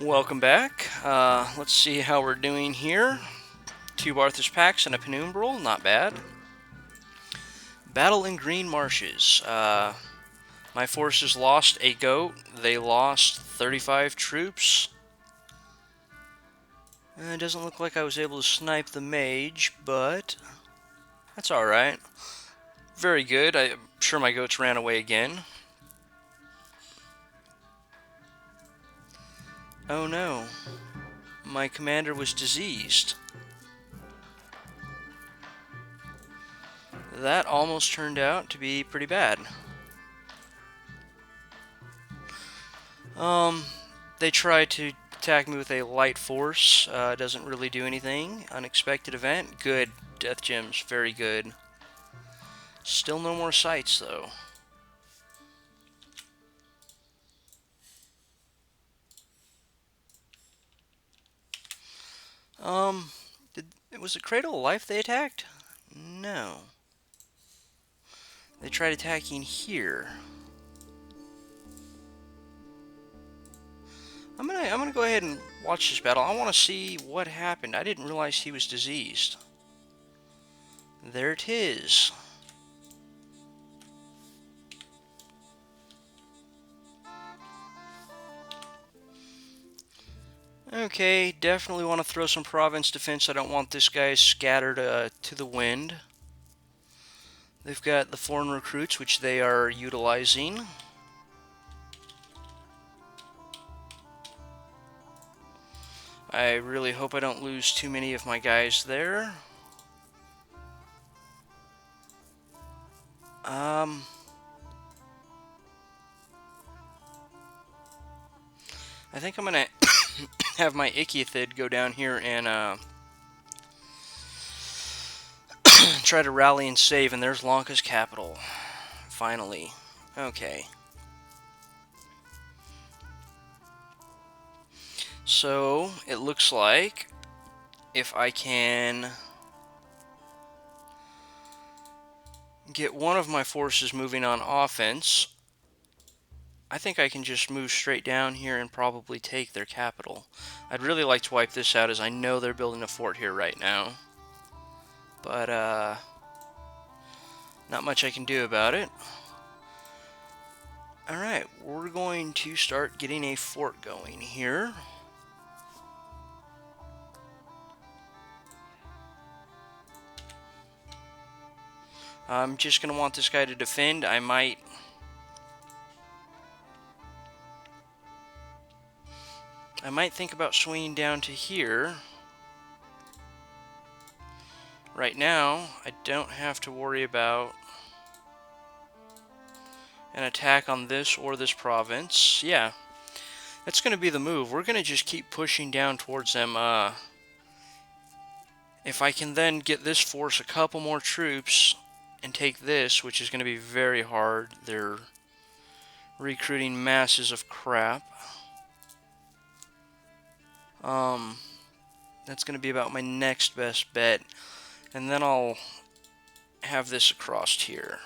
Welcome back. Let's see how we're doing here. 2 Arthur's Packs and a Penumbral, not bad. Battle in Green Marshes. My forces lost a goat. They lost 35 troops. It doesn't look like I was able to snipe the mage, but that's alright. Very good. I'm sure my goats ran away again. Oh no. My commander was diseased. That almost turned out to be pretty bad. Um, they tried to attack me with a light force. Doesn't really do anything. Unexpected event. Good. Death gems. Very good. Still no more sights, though. Um, was it Cradle of Life they attacked? No. They tried attacking here. I'm gonna go ahead and watch this battle. I want to see what happened. I didn't realize he was diseased. There it is. Okay, definitely want to throw some province defense. I don't want this guy scattered to the wind. They've got the foreign recruits, which they are utilizing. I really hope I don't lose too many of my guys there. Um, I think I'm gonna have my Ichthyd go down here and try to rally and save, and there's Lanka's capital. Finally. Okay. So, it looks like if I can get one of my forces moving on offense, I think I can just move straight down here and probably take their capital. I'd really like to wipe this out, as I know they're building a fort here right now. But, not much I can do about it. Alright, we're going to start getting a fort going here. I'm just going to want this guy to defend. I might think about swinging down to here. Right now, I don't have to worry about an attack on this or this province. Yeah, that's going to be the move. We're going to just keep pushing down towards them. If I can then get this force a couple more troops and take this, which is going to be very hard. They're recruiting masses of crap. That's going to be about my next best bet. And then I'll have this across here.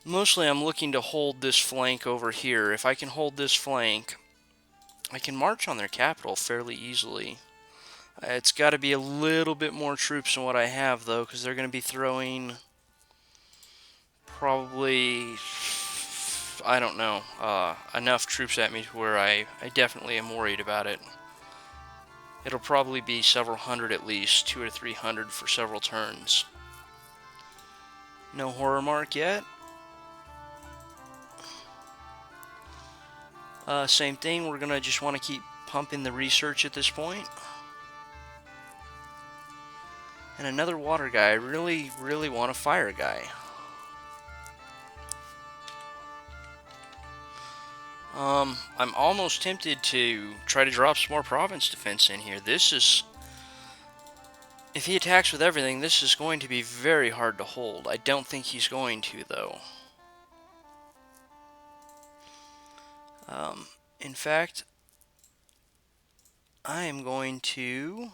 Mostly I'm looking to hold this flank over here. If I can hold this flank, I can march on their capital fairly easily. It's got to be a little bit more troops than what I have, though, because they're going to be throwing probably, I don't know, enough troops at me to where I definitely am worried about it. It'll probably be several hundred at least, 200 or 300 for several turns. No horror mark yet. Same thing, we're going to just want to keep pumping the research at this point. And another water guy. I really, really want a fire guy. I'm almost tempted to try to drop some more province defense in here. This is... If he attacks with everything, this is going to be very hard to hold. I don't think he's going to, though. In fact, I am going to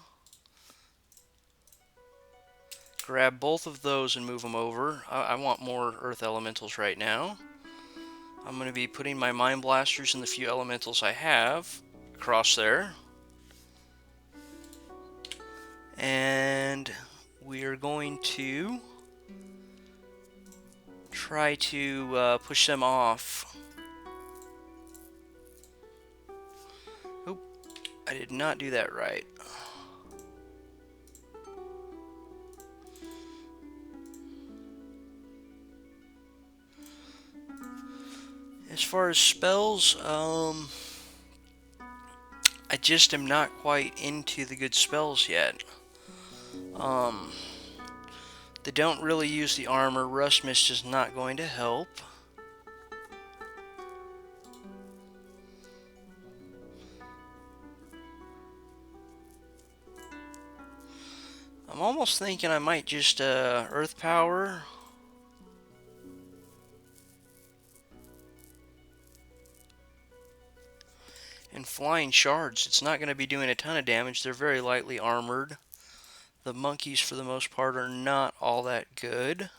grab both of those and move them over. I want more earth elementals right now. I'm going to be putting my Mind Blasters and the few elementals I have across there. And we are going to try to push them off. Oop, I did not do that right. As far as spells, I just am not quite into the good spells yet. They don't really use the armor. Rust Mist is not going to help. I'm almost thinking I might just Earth Power. And Flying Shards. It's not going to be doing a ton of damage. They're very lightly armored. The monkeys, for the most part, are not all that good.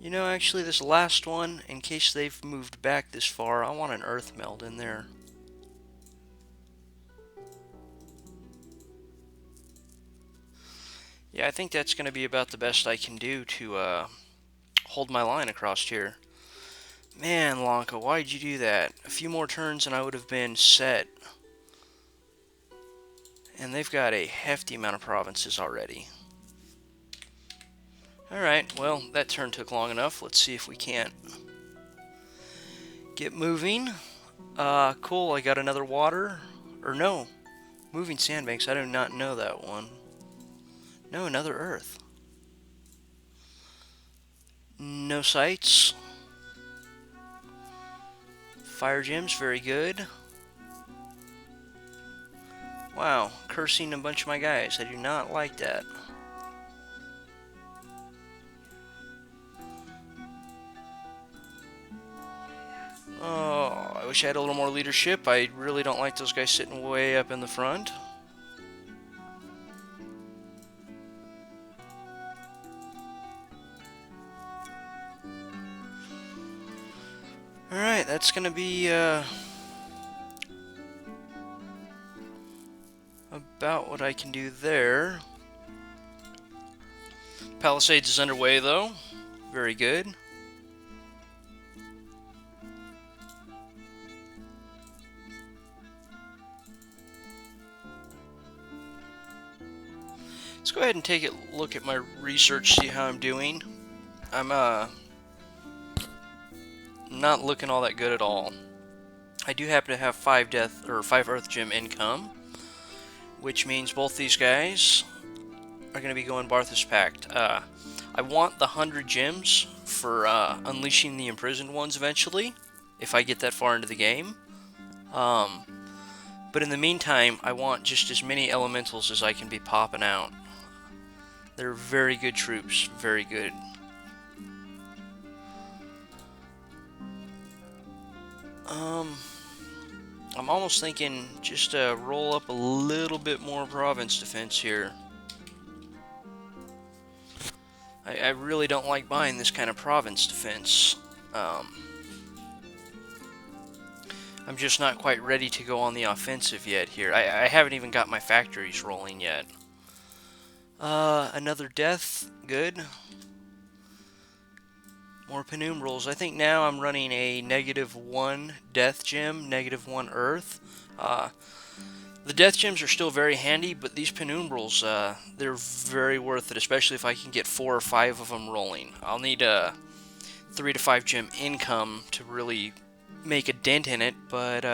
You know, actually, this last one, in case they've moved back this far, I want an Earth Meld in there. Yeah, I think that's going to be about the best I can do to hold my line across here. Man, Lanka, why'd you do that? A few more turns and I would have been set. And they've got a hefty amount of provinces already. Alright, well, that turn took long enough. Let's see if we can't get moving. Cool, I got another water. Or no, moving sandbanks. I do not know that one. No, another earth. No sights. Fire gems, very good. Wow, cursing a bunch of my guys. I do not like that. Oh, I wish I had a little more leadership. I really don't like those guys sitting way up in the front. Alright, that's gonna be about what I can do there. Palisades is underway though. Very good. Let's go ahead and take a look at my research, see how I'm doing. I'm not looking all that good at all. I do happen to have 5 Earth Gem income, which means both these guys are going to be going Barthas Pact. I want the 100 gems for unleashing the imprisoned ones eventually, if I get that far into the game. But in the meantime, I want just as many elementals as I can be popping out. They're very good troops, very good. I'm almost thinking just roll up a little bit more province defense here. I really don't like buying this kind of province defense. I'm just not quite ready to go on the offensive yet here. I haven't even got my factories rolling yet. Another death, good. More penumbrals. I think now I'm running a -1 death gem, -1 earth. The death gems are still very handy, but these penumbrals, they're very worth it, especially if I can get 4 or 5 of them rolling. I'll need a 3 to 5 gem income to really make a dent in it, but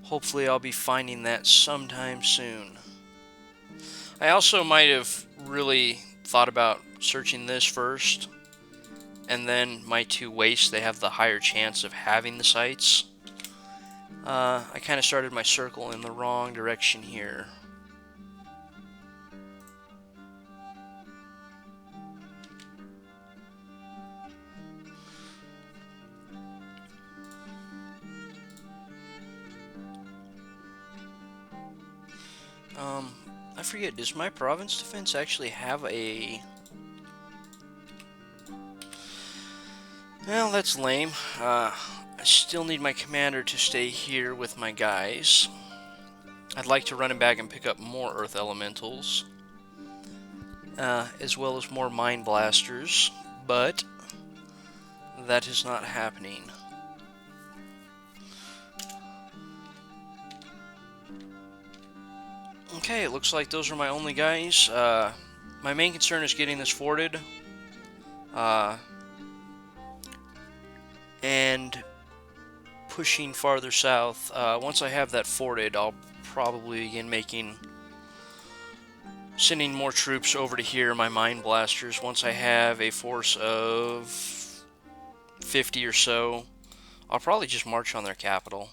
hopefully I'll be finding that sometime soon. I also might have really thought about searching this first, and then my 2 wastes, they have the higher chance of having the sights. I kind of started my circle in the wrong direction here. I forget, does my province defense actually have a... Well, that's lame. I still need my commander to stay here with my guys. I'd like to run him back and pick up more Earth Elementals, as well as more Mind Blasters, but that is not happening. Okay, it looks like those are my only guys. My main concern is getting this forted, uh, and pushing farther south. Once I have that forted, I'll probably begin sending more troops over to here, my Mind Blasters. Once I have a force of 50 or so, I'll probably just march on their capital.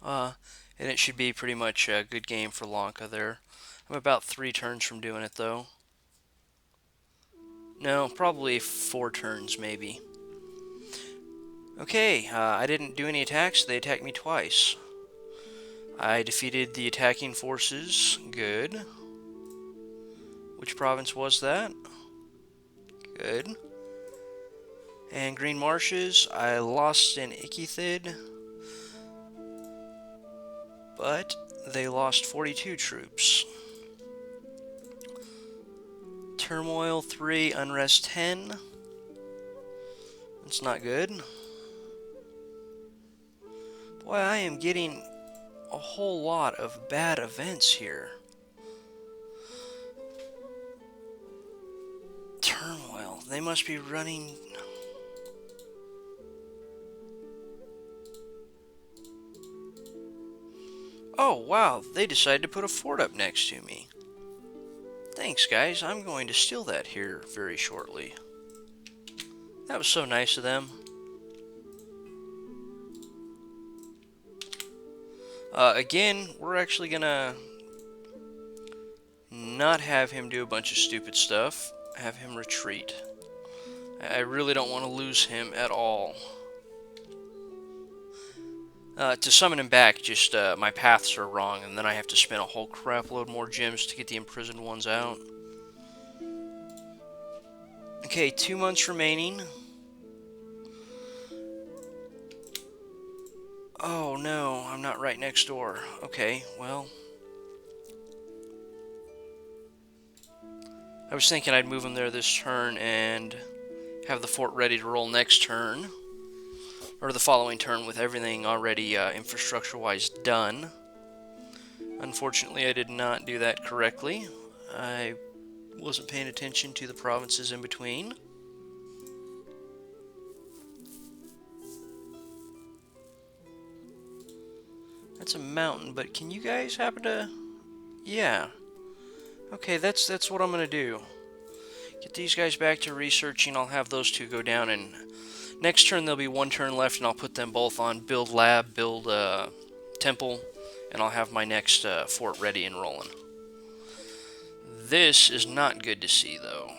And it should be pretty much a good game for Lanka there. I'm about 3 turns from doing it, though. No, probably 4 turns, maybe. Okay, I didn't do any attacks. They attacked me twice. I defeated the attacking forces. Good. Which province was that? Good. And Green Marshes, I lost in Ikithid, but they lost 42 troops. Turmoil 3, Unrest 10. That's not good. Boy, I am getting a whole lot of bad events here. Turmoil, they must be running... Oh, wow, they decided to put a fort up next to me. Thanks, guys. I'm going to steal that here very shortly. That was so nice of them. Again, we're actually gonna not have him do a bunch of stupid stuff. Have him retreat. I really don't want to lose him at all. To summon him back, just my paths are wrong, and then I have to spend a whole crap load more gems to get the imprisoned ones out. Okay, 2 months remaining. Oh no, I'm not right next door. Okay, well... I was thinking I'd move him there this turn and have the fort ready to roll next turn. Or the following turn with everything already infrastructure-wise done. Unfortunately, I did not do that correctly. I wasn't paying attention to the provinces in between. That's a mountain, but can you guys happen to... Yeah. Okay, that's what I'm going to do. Get these guys back to researching. I'll have those two go down, and next turn there'll be 1 turn left, and I'll put them both on build lab, build temple, and I'll have my next fort ready and rolling. This is not good to see, though.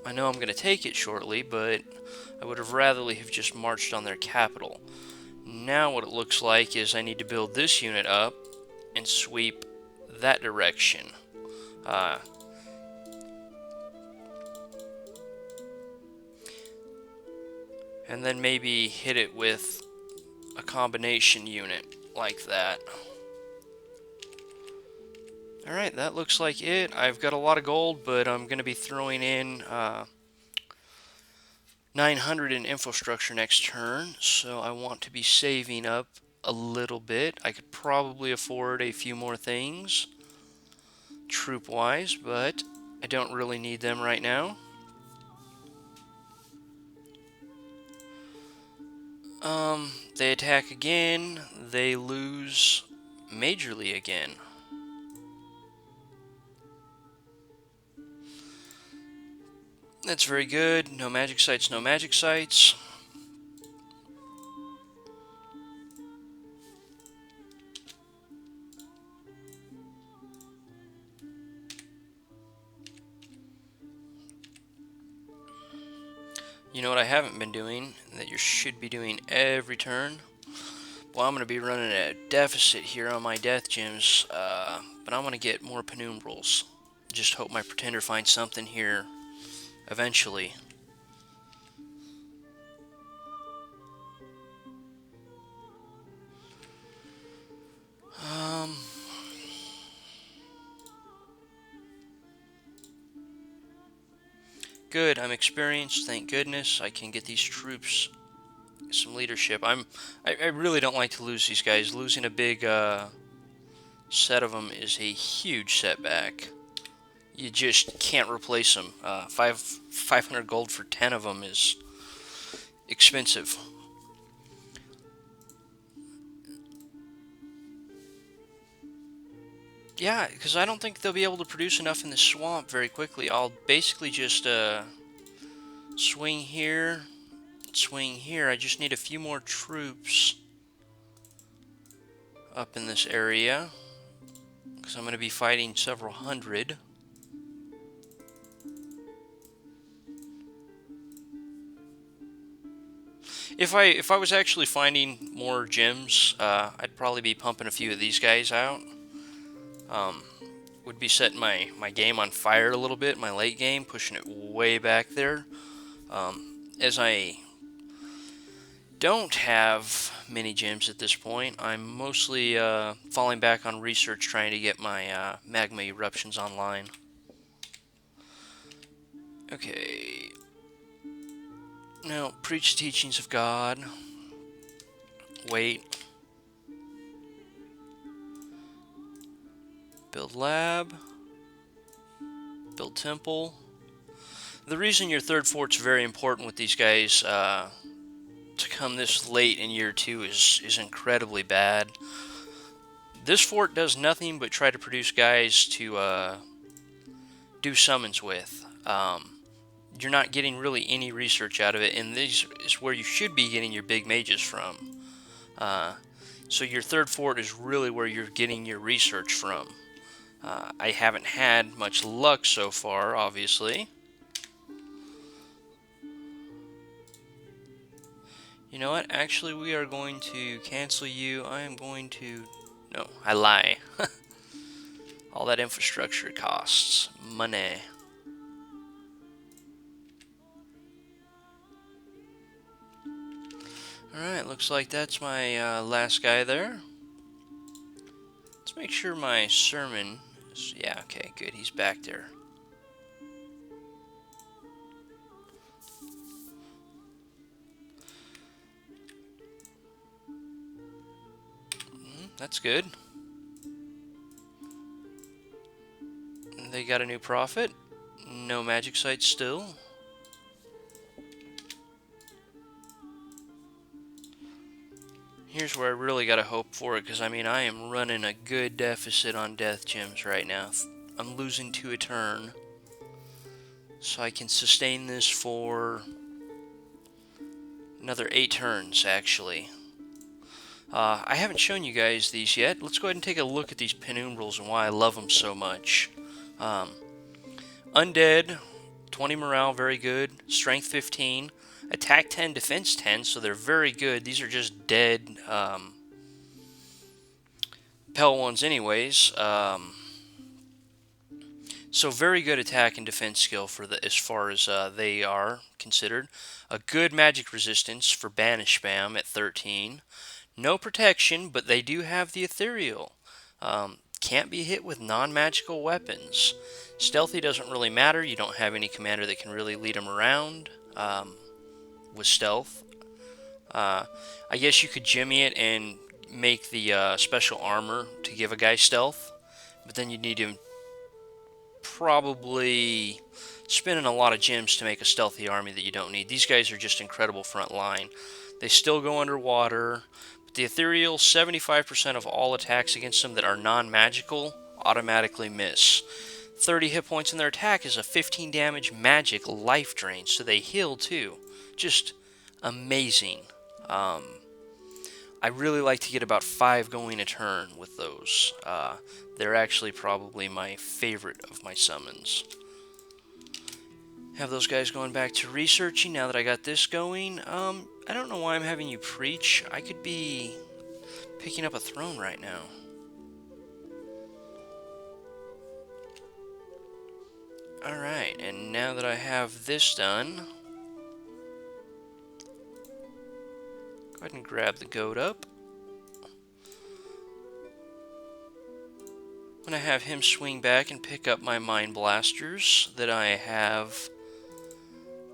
I know I'm going to take it shortly, but I would have rather have just marched on their capital. Now what it looks like is I need to build this unit up and sweep that direction. And then maybe hit it with a combination unit like that. Alright, that looks like it. I've got a lot of gold, but I'm going to be throwing in 900 in infrastructure next turn, so I want to be saving up a little bit. I could probably afford a few more things, troop-wise, but I don't really need them right now. They attack again. They lose majorly again. That's very good. No magic sites, no magic sites. You know what I haven't been doing that you should be doing every turn? Well, I'm going to be running a deficit here on my death gems, but I'm going to get more penumbrals. Just hope my pretender finds something here eventually. Um, Good, I'm experienced, thank goodness. I can get these troops some leadership. I really don't like to lose these guys. Losing a big set of them is a huge setback. You just can't replace them. 500 gold for 10 of them is expensive. Yeah, because I don't think they'll be able to produce enough in the swamp very quickly. I'll basically just swing here, swing here. I just need a few more troops up in this area because I'm going to be fighting several hundred. If I was actually finding more gems, I'd probably be pumping a few of these guys out. Would be setting my game on fire a little bit, my late game, pushing it way back there. As I don't have many gems at this point, I'm mostly falling back on research, trying to get my magma eruptions online. Okay. Now, preach the teachings of God. Wait. Build lab. Build temple. The reason your third fort's very important with these guys to come this late in year 2 is incredibly bad. This fort does nothing but try to produce guys to do summons with. You're not getting really any research out of it, and this is where you should be getting your big mages from. So your third fort is really where you're getting your research from. I haven't had much luck so far, obviously. You know what? Actually, we are going to cancel you. I am going to... No, I lie. All that infrastructure costs money. Alright, looks like that's my last guy there. Let's make sure my sermon... Yeah, okay, good. He's back there. That's good. They got a new prophet. No magic sites still. Here's where I really gotta hope for it, because I mean I am running a good deficit on death gems right now. I'm losing 2 a turn. So I can sustain this for another 8 turns, actually. I haven't shown you guys these yet. Let's go ahead and take a look at these penumbrals and why I love them so much. Undead, 20 morale, very good. Strength 15. Attack 10, defense 10, so they're very good. These are just dead Pell ones anyways. So very good attack and defense skill for as far as they are considered. A good magic resistance for banish spam at 13. No protection, but they do have the ethereal. Can't be hit with non-magical weapons. Stealthy doesn't really matter. You don't have any commander that can really lead them around with stealth. I guess you could jimmy it and make the special armor to give a guy stealth, but then you'd need to probably spending a lot of gems to make a stealthy army that you don't need. These guys are just incredible front line. They still go underwater, but the ethereal, 75% of all attacks against them that are non-magical automatically miss. 30 hit points in their attack is a 15 damage magic life drain, so they heal too. Just amazing. I really like to get about 5 going a turn with those. They're actually probably my favorite of my summons. Have those guys going back to researching now that I got this going. I don't know why I'm having you preach. I could be picking up a throne right now. Alright, and now that I have this done, go ahead and grab the goat up. I'm going to have him swing back and pick up my mine blasters that I have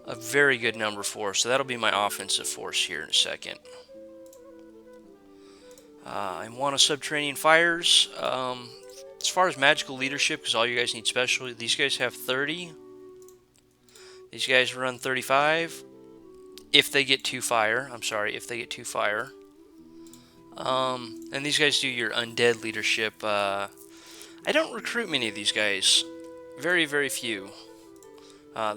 a very good number for, so that'll be my offensive force here in a second. I want to subterranean fires. As far as magical leadership, because all you guys need special, these guys have 30. These guys run 35. If they get 2 fire. I'm sorry, if they get 2 fire. And these guys do your undead leadership. I don't recruit many of these guys. Very, very few.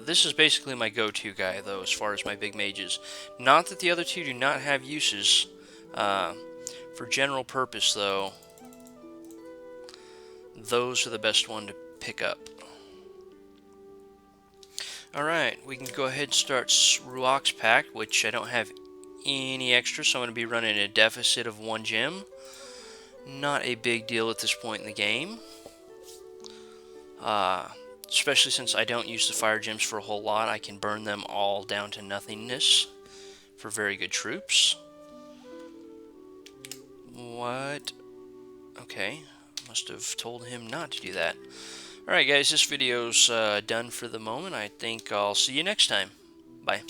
This is basically my go-to guy, though, as far as my big mages. Not that the other two do not have uses. For general purpose, though, those are the best one to pick up. Alright, we can go ahead and start Ruach's Pact, which I don't have any extra, so I'm going to be running a deficit of 1 gem. Not a big deal at this point in the game. Especially since I don't use the fire gems for a whole lot, I can burn them all down to nothingness for very good troops. What? Okay, must have told him not to do that. Alright guys, this video's done for the moment. I think I'll see you next time. Bye.